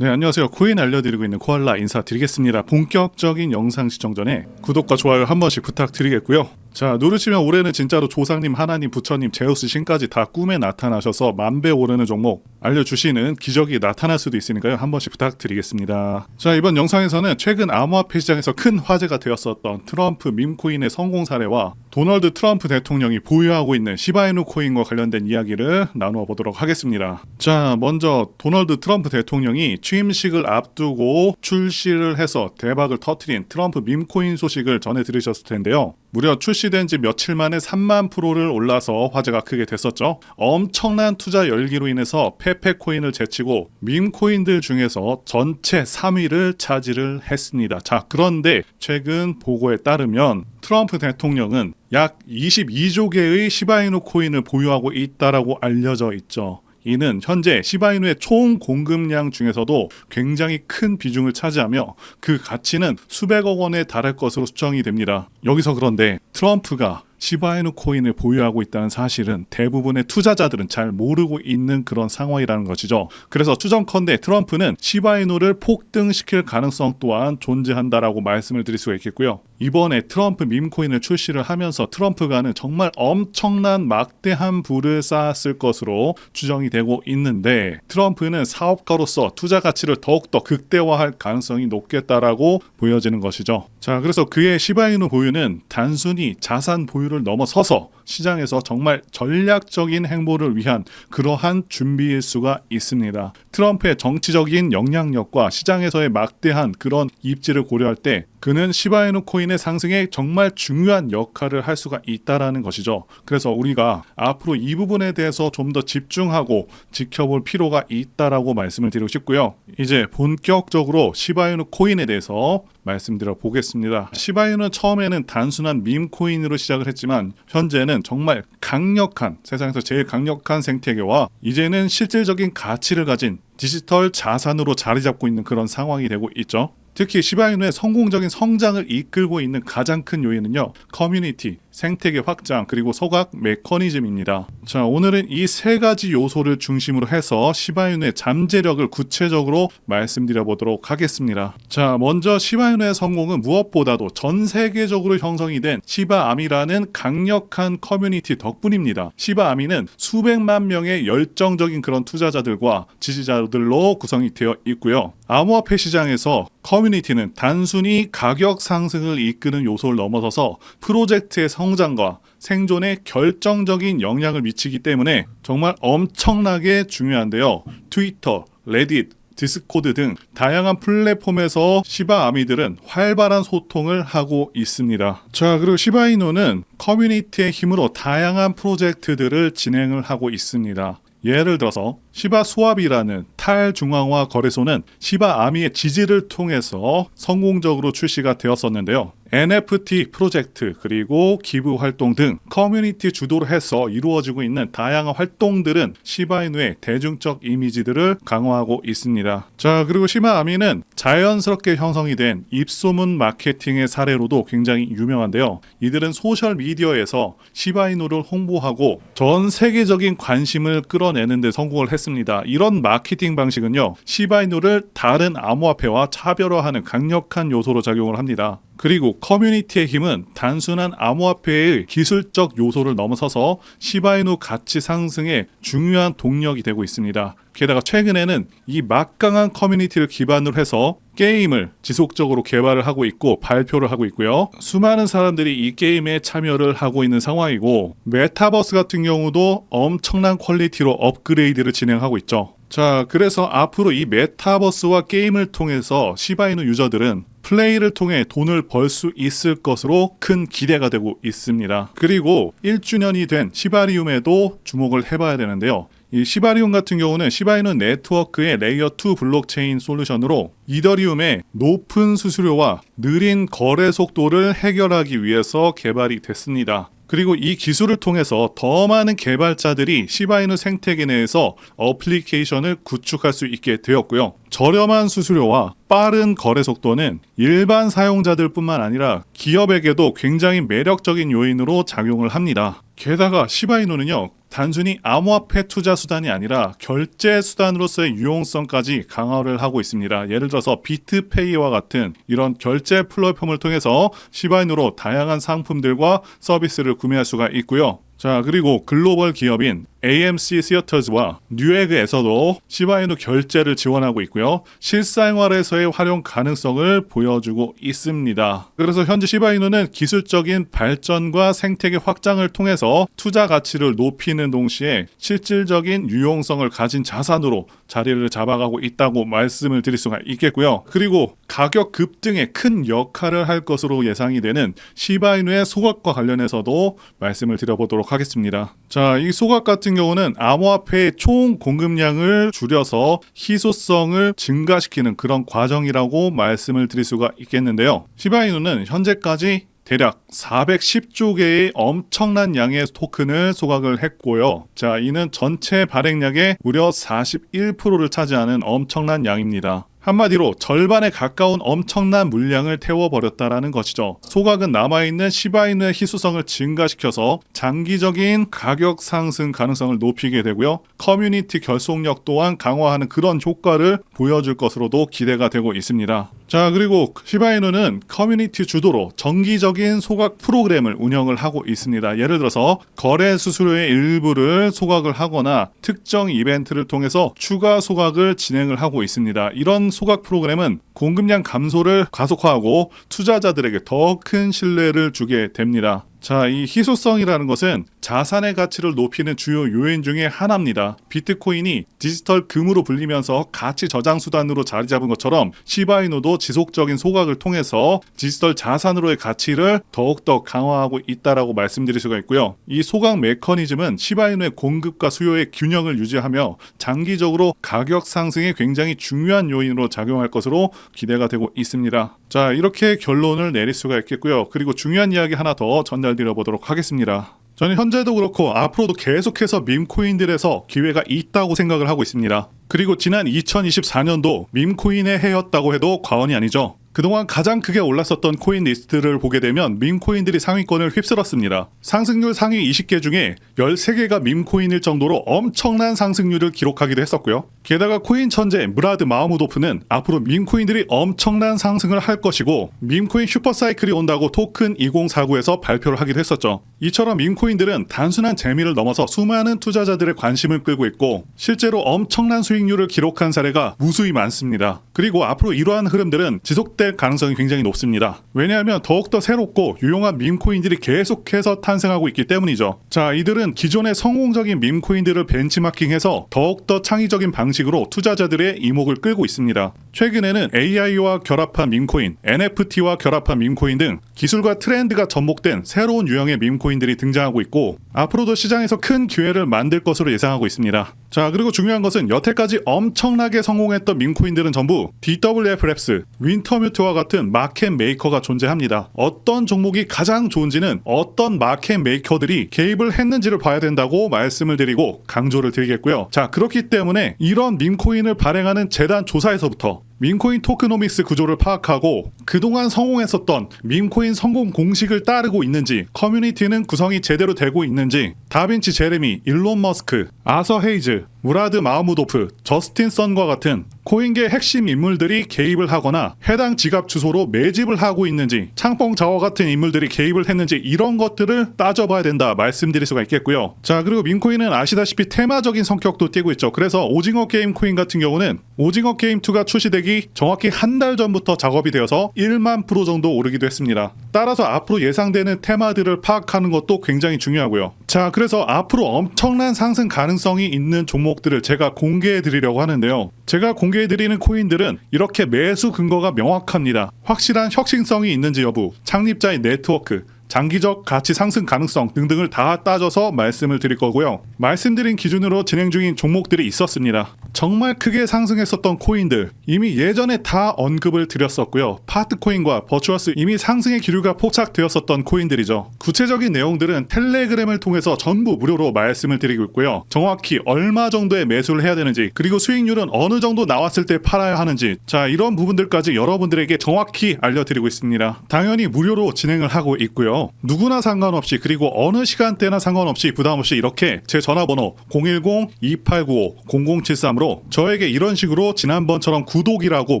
네, 안녕하세요. 코인 알려드리고 있는 코알라 인사드리겠습니다. 본격적인 영상 시청 전에 구독과 좋아요 한 번씩 부탁드리겠고요. 자, 누르시면 올해는 진짜로 조상님, 하나님, 부처님, 제우스 신까지 다 꿈에 나타나셔서 만배 오르는 종목 알려주시는 기적이 나타날 수도 있으니까요. 한 번씩 부탁드리겠습니다. 자, 이번 영상에서는 최근 암호화폐 시장에서 큰 화제가 되었었던 트럼프 밈코인의 성공 사례와 도널드 트럼프 대통령이 보유하고 있는 시바이누 코인과 관련된 이야기를 나누어 보도록 하겠습니다. 자, 먼저 도널드 트럼프 대통령이 취임식을 앞두고 출시를 해서 대박을 터뜨린 트럼프 밈코인 소식을 전해 들으셨을 텐데요. 무려 출시된 지 며칠 만에 3만 프로를 올라서 화제가 크게 됐었죠. 엄청난 투자 열기로 인해서 페페코인을 제치고 밈코인들 중에서 전체 3위를 차지를 했습니다. 자, 그런데 최근 보고에 따르면 트럼프 대통령은 약 22조 개의 시바이누 코인을 보유하고 있다라고 알려져 있죠. 이는 현재 시바이누의 총 공급량 중에서도 굉장히 큰 비중을 차지하며 그 가치는 수백억 원에 달할 것으로 추정이 됩니다. 여기서 그런데 트럼프가 시바이누 코인을 보유하고 있다는 사실은 대부분의 투자자들은 잘 모르고 있는 그런 상황이라는 것이죠. 그래서 추정컨대 트럼프는 시바이누를 폭등시킬 가능성 또한 존재한다라고 말씀을 드릴 수가 있겠고요. 이번에 트럼프 밈코인을 출시를 하면서 트럼프가는 정말 엄청난 막대한 부를 쌓았을 것으로 추정이 되고 있는데, 트럼프는 사업가로서 투자 가치를 더욱더 극대화할 가능성이 높겠다라고 보여지는 것이죠. 자, 그래서 그의 시바이누 보유는 단순히 자산 보유를 넘어서서 시장에서 정말 전략적인 행보를 위한 그러한 준비일 수가 있습니다. 트럼프의 정치적인 영향력과 시장에서의 막대한 그런 입지를 고려할 때 그는 시바이누 코인의 상승에 정말 중요한 역할을 할 수가 있다라는 것이죠. 그래서 우리가 앞으로 이 부분에 대해서 좀 더 집중하고 지켜볼 필요가 있다라고 말씀을 드리고 싶고요. 이제 본격적으로 시바이누 코인에 대해서 말씀드려 보겠습니다. 시바이누는 처음에는 단순한 밈코인으로 시작을 했지만 현재는 정말 강력한, 세상에서 제일 강력한 생태계와 이제는 실질적인 가치를 가진 디지털 자산으로 자리 잡고 있는 그런 상황이 되고 있죠. 특히 시바이누의 성공적인 성장을 이끌고 있는 가장 큰 요인은요, 커뮤니티, 생태계 확장, 그리고 소각 메커니즘입니다. 자, 오늘은 이 세 가지 요소를 중심으로 해서 시바이누의 잠재력을 구체적으로 말씀드려 보도록 하겠습니다. 자, 먼저 시바이누의 성공은 무엇보다도 전 세계적으로 형성이 된 시바아미라는 강력한 커뮤니티 덕분입니다. 시바아미는 수백만 명의 열정적인 그런 투자자들과 지지자들로 구성이 되어 있고요. 암호화폐 시장에서 커뮤니티는 단순히 가격 상승을 이끄는 요소를 넘어서서 프로젝트의 성장과 생존에 결정적인 영향을 미치기 때문에 정말 엄청나게 중요한데요. 트위터, 레딧, 디스코드 등 다양한 플랫폼에서 시바아미들은 활발한 소통을 하고 있습니다. 자, 그리고 시바이누는 커뮤니티의 힘으로 다양한 프로젝트들을 진행을 하고 있습니다. 예를 들어서 시바 수왑이라는 탈중앙화 거래소는 시바아미의 지지를 통해서 성공적으로 출시가 되었었는데요. NFT 프로젝트, 그리고 기부 활동 등 커뮤니티 주도로 해서 이루어지고 있는 다양한 활동들은 시바이누의 대중적 이미지들을 강화하고 있습니다. 자, 그리고 시바아미는 자연스럽게 형성이 된 입소문 마케팅의 사례로도 굉장히 유명한데요. 이들은 소셜미디어에서 시바이누를 홍보하고 전 세계적인 관심을 끌어내는 데 성공을 했습니다. 이런 마케팅 방식은요, 시바이누를 다른 암호화폐와 차별화하는 강력한 요소로 작용을 합니다. 그리고 커뮤니티의 힘은 단순한 암호화폐의 기술적 요소를 넘어서서 시바이누 가치 상승에 중요한 동력이 되고 있습니다. 게다가 최근에는 이 막강한 커뮤니티를 기반으로 해서 게임을 지속적으로 개발을 하고 있고 발표를 하고 있고요. 수많은 사람들이 이 게임에 참여를 하고 있는 상황이고, 메타버스 같은 경우도 엄청난 퀄리티로 업그레이드를 진행하고 있죠. 자, 그래서 앞으로 이 메타버스와 게임을 통해서 시바이누 유저들은 플레이를 통해 돈을 벌 수 있을 것으로 큰 기대가 되고 있습니다. 그리고 1주년이 된 시바리움에도 주목을 해봐야 되는데요. 이 시바리움 같은 경우는 시바이누 네트워크의 레이어 2 블록체인 솔루션으로 이더리움의 높은 수수료와 느린 거래 속도를 해결하기 위해서 개발이 됐습니다. 그리고 이 기술을 통해서 더 많은 개발자들이 시바이누 생태계 내에서 어플리케이션을 구축할 수 있게 되었고요. 저렴한 수수료와 빠른 거래 속도는 일반 사용자들 뿐만 아니라 기업에게도 굉장히 매력적인 요인으로 작용을 합니다. 게다가 시바이누는요, 단순히 암호화폐 투자 수단이 아니라 결제 수단으로서의 유용성까지 강화를 하고 있습니다. 예를 들어서 비트페이와 같은 이런 결제 플랫폼을 통해서 시바이누로 다양한 상품들과 서비스를 구매할 수가 있고요. 자, 그리고 글로벌 기업인 AMC 시어터즈와 뉴에그에서도 시바이누 결제를 지원하고 있고요. 실생활에서의 활용 가능성을 보여주고 있습니다. 그래서 현재 시바이누는 기술적인 발전과 생태계 확장을 통해서 투자 가치를 높이는 동시에 실질적인 유용성을 가진 자산으로 자리를 잡아가고 있다고 말씀을 드릴 수가 있겠고요. 그리고 가격 급등에 큰 역할을 할 것으로 예상이 되는 시바이누의 소각과 관련해서도 말씀을 드려보도록 하겠습니다. 자, 이 소각 같은 경우는 암호화폐의 총 공급량을 줄여서 희소성을 증가시키는 그런 과정이라고 말씀을 드릴 수가 있겠는데요. 시바이누는 현재까지 대략 410조 개의 엄청난 양의 토큰을 소각을 했고요. 자, 이는 전체 발행량의 무려 41%를 차지하는 엄청난 양입니다. 한마디로 절반에 가까운 엄청난 물량을 태워버렸다라는 것이죠. 소각은 남아있는 시바이누의 희소성을 증가시켜서 장기적인 가격 상승 가능성을 높이게 되고요. 커뮤니티 결속력 또한 강화하는 그런 효과를 보여줄 것으로도 기대가 되고 있습니다. 자, 그리고 시바이누는 커뮤니티 주도로 정기적인 소각 프로그램을 운영을 하고 있습니다. 예를 들어서 거래 수수료의 일부를 소각을 하거나 특정 이벤트를 통해서 추가 소각을 진행을 하고 있습니다. 이런 소각 프로그램은 공급량 감소를 가속화하고 투자자들에게 더 큰 신뢰를 주게 됩니다. 자, 이 희소성이라는 것은 자산의 가치를 높이는 주요 요인 중에 하나입니다. 비트코인이 디지털 금으로 불리면서 가치 저장 수단으로 자리 잡은 것처럼 시바이누도 지속적인 소각을 통해서 디지털 자산으로의 가치를 더욱더 강화하고 있다라고 말씀드릴 수가 있고요. 이 소각 메커니즘은 시바이누의 공급과 수요의 균형을 유지하며 장기적으로 가격 상승에 굉장히 중요한 요인으로 작용할 것으로 기대가 되고 있습니다. 자, 이렇게 결론을 내릴 수가 있겠고요. 그리고 중요한 이야기 하나 더 전달드려 보도록 하겠습니다. 저는 현재도 그렇고 앞으로도 계속해서 밈코인들에서 기회가 있다고 생각을 하고 있습니다. 그리고 지난 2024년도 밈코인의 해였다고 해도 과언이 아니죠. 그동안 가장 크게 올랐었던 코인 리스트를 보게 되면 밈코인들이 상위권을 휩쓸었습니다. 상승률 상위 20개 중에 13개가 밈코인일 정도로 엄청난 상승률을 기록하기도 했었고요. 게다가 코인 천재 무라드 마흐무도프는 앞으로 밈코인들이 엄청난 상승을 할 것이고 밈코인 슈퍼사이클이 온다고 토큰 2049에서 발표를 하기도 했었죠. 이처럼 밈코인들은 단순한 재미를 넘어서 수많은 투자자들의 관심을 끌고 있고 실제로 엄청난 수익률을 기록한 사례가 무수히 많습니다. 그리고 앞으로 이러한 흐름들은 지속될 가능성이 굉장히 높습니다. 왜냐하면 더욱더 새롭고 유용한 밈코인들이 계속해서 탄생하고 있기 때문이죠. 자, 이들은 기존의 성공적인 밈코인들을 벤치마킹해서 더욱더 창의적인 방식으로 투자자들의 이목을 끌고 있습니다. 최근에는 AI와 결합한 밈코인, NFT와 결합한 밈코인 등 기술과 트렌드가 접목된 새로운 유형의 밈코인들이 등장하고 있고 앞으로도 시장에서 큰 기회를 만들 것으로 예상하고 있습니다. 자, 그리고 중요한 것은 여태까지 엄청나게 성공했던 밈코인들은 전부 DWF 랩스, 윈터뮤트와 같은 마켓 메이커가 존재합니다. 어떤 종목이 가장 좋은지는 어떤 마켓 메이커들이 개입을 했는지를 봐야 된다고 말씀을 드리고 강조를 드리겠고요. 자, 그렇기 때문에 이런 밈코인을 발행하는 재단 조사에서부터 밈코인 토크노믹스 구조를 파악하고 그동안 성공했었던 밈코인 성공 공식을 따르고 있는지, 커뮤니티는 구성이 제대로 되고 있는지, 다빈치 제레미, 일론 머스크, 아서 헤이즈, 무라드 마흐무도프, 저스틴 선과 같은 코인계 핵심 인물들이 개입을 하거나 해당 지갑 주소로 매집을 하고 있는지, 창펑 자워 같은 인물들이 개입을 했는지 이런 것들을 따져봐야 된다 말씀드릴 수가 있겠고요. 자, 그리고 밈코인은 아시다시피 테마적인 성격도 띠고 있죠. 그래서 오징어 게임 코인 같은 경우는 오징어 게임 2가 출시되기 정확히 한 달 전부터 작업이 되어서 1만 프로 정도 오르기도 했습니다. 따라서 앞으로 예상되는 테마들을 파악하는 것도 굉장히 중요하고요. 자, 그래서 앞으로 엄청난 상승 가능성이 있는 종목들을 제가 공개해 드리려고 하는데요. 제가 공개해 드리는 코인들은 이렇게 매수 근거가 명확합니다. 확실한 혁신성이 있는지 여부, 창립자의 네트워크, 장기적 가치 상승 가능성 등등을 다 따져서 말씀을 드릴 거고요. 말씀드린 기준으로 진행 중인 종목들이 있었습니다. 정말 크게 상승했었던 코인들 이미 예전에 다 언급을 드렸었고요. 파트코인과 버추어스 이미 상승의 기류가 포착되었었던 코인들이죠. 구체적인 내용들은 텔레그램을 통해서 전부 무료로 말씀을 드리고 있고요. 정확히 얼마 정도의 매수를 해야 되는지, 그리고 수익률은 어느 정도 나왔을 때 팔아야 하는지, 자, 이런 부분들까지 여러분들에게 정확히 알려드리고 있습니다. 당연히 무료로 진행을 하고 있고요. 있는데요. 누구나 상관없이 그리고 어느 시간대나 상관없이 부담없이 이렇게 제 전화번호 010-2895-0073으로 저에게 이런 식으로 지난번처럼 구독이라고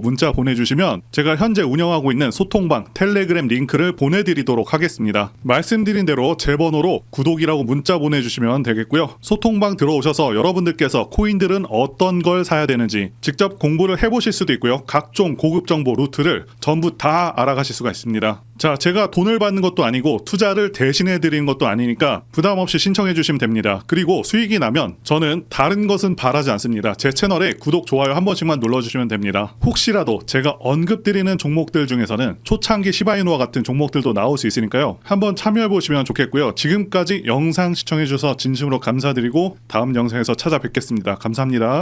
문자 보내주시면 제가 현재 운영하고 있는 소통방 텔레그램 링크를 보내드리도록 하겠습니다. 말씀드린 대로 제 번호로 구독이라고 문자 보내주시면 되겠고요. 소통방 들어오셔서 여러분들께서 코인들은 어떤 걸 사야 되는지 직접 공부를 해보실 수도 있고요. 각종 고급 정보 루트를 전부 다 알아가실 수가 있습니다. 자, 제가 돈을 받는 것도 아니고 투자를 대신해 드리는 것도 아니니까 부담 없이 신청해 주시면 됩니다. 그리고 수익이 나면 저는 다른 것은 바라지 않습니다. 제 채널에 구독, 좋아요 한 번씩만 눌러주시면 됩니다. 혹시라도 제가 언급드리는 종목들 중에서는 초창기 시바이누와 같은 종목들도 나올 수 있으니까요. 한번 참여해 보시면 좋겠고요. 지금까지 영상 시청해 주셔서 진심으로 감사드리고 다음 영상에서 찾아뵙겠습니다. 감사합니다.